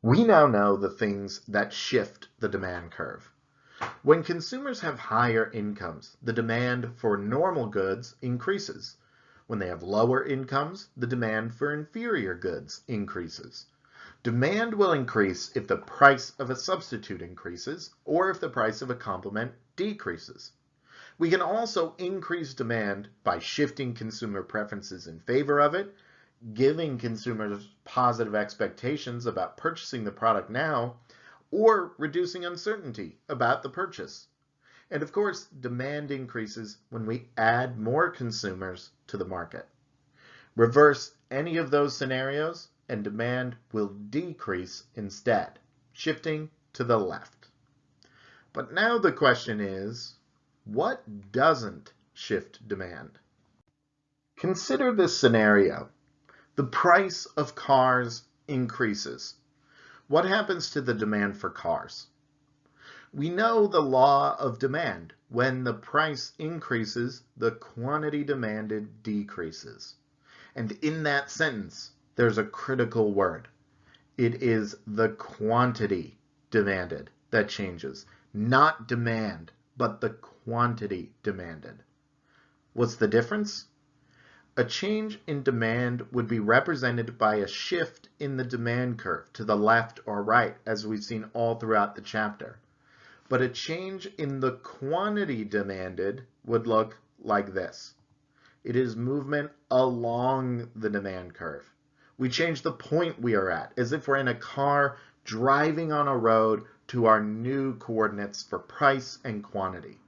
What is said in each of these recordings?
We now know the things that shift the demand curve. When consumers have higher incomes, the demand for normal goods increases. When they have lower incomes, the demand for inferior goods increases. Demand will increase if the price of a substitute increases or if the price of a complement decreases. We can also increase demand by shifting consumer preferences in favor of it, giving consumers positive expectations about purchasing the product now, or reducing uncertainty about the purchase. And of course, demand increases when we add more consumers to the market. Reverse any of those scenarios and demand will decrease instead, shifting to the left. But now the question is, what doesn't shift demand? Consider this scenario. The price of cars increases. What happens to the demand for cars? We know the law of demand. When the price increases, the quantity demanded decreases. And in that sentence, there's a critical word. It is the quantity demanded that changes, not demand, but the quantity demanded. What's the difference? A change in demand would be represented by a shift in the demand curve to the left or right, as we've seen all throughout the chapter. But a change in the quantity demanded would look like this. It is movement along the demand curve. We change the point we are at, as if we're in a car driving on a road to our new coordinates for price and quantity.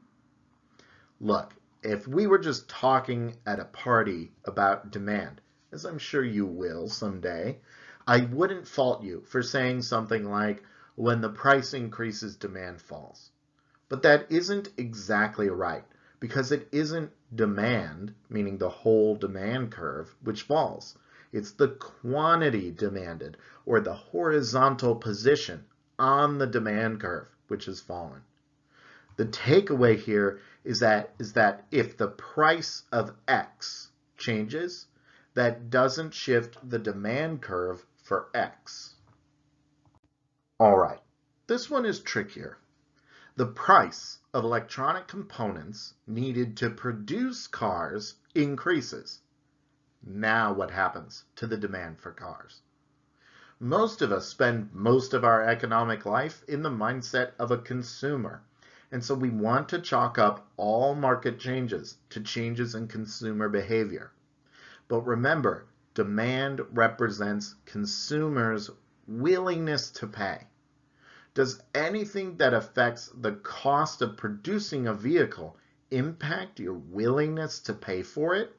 Look, if we were just talking at a party about demand, as I'm sure you will someday, I wouldn't fault you for saying something like, when the price increases, demand falls. But that isn't exactly right, because it isn't demand, meaning the whole demand curve, which falls. It's the quantity demanded, or the horizontal position on the demand curve, which has fallen. The takeaway here is that if the price of X changes, that doesn't shift the demand curve for X. All right, this one is trickier. The price of electronic components needed to produce cars increases. Now what happens to the demand for cars? Most of us spend most of our economic life in the mindset of a consumer. And so we want to chalk up all market changes to changes in consumer behavior. But remember, demand represents consumers' willingness to pay. Does anything that affects the cost of producing a vehicle impact your willingness to pay for it?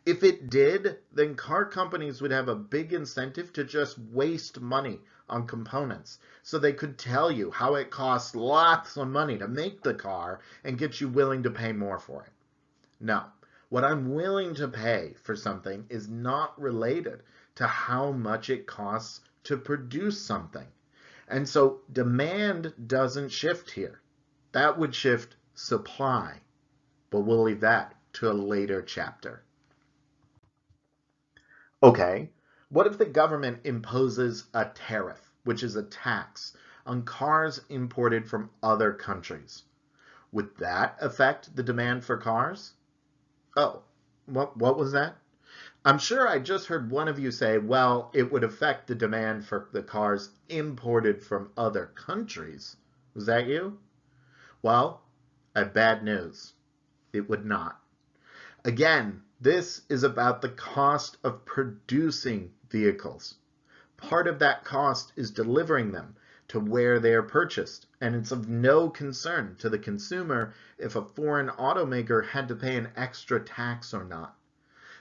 If it did, then car companies would have a big incentive to just waste money on components, so they could tell you how it costs lots of money to make the car and get you willing to pay more for it. No, what I'm willing to pay for something is not related to how much it costs to produce something. And so demand doesn't shift here. That would shift supply, but we'll leave that to a later chapter. Okay, what if the government imposes a tariff, which is a tax, on cars imported from other countries? Would that affect the demand for cars? Oh, what was that? I'm sure I just heard one of you say, well, it would affect the demand for the cars imported from other countries. Was that you? Well, I have bad news. It would not. Again, this is about the cost of producing vehicles. Part of that cost is delivering them to where they are purchased, and it's of no concern to the consumer if a foreign automaker had to pay an extra tax or not.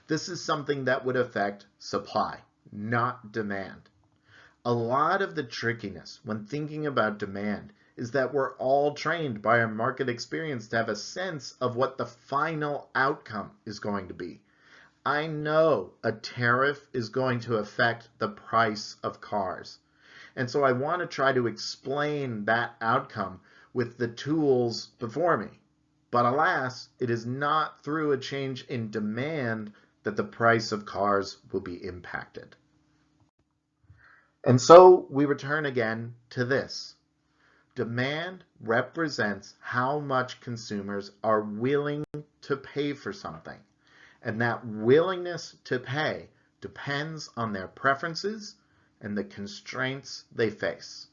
This is something that would affect supply, not demand. A lot of the trickiness when thinking about demand is that we're all trained by our market experience to have a sense of what the final outcome is going to be. I know a tariff is going to affect the price of cars. And so I want to try to explain that outcome with the tools before me. But alas, it is not through a change in demand that the price of cars will be impacted. And so we return again to this. Demand represents how much consumers are willing to pay for something, and that willingness to pay depends on their preferences and the constraints they face.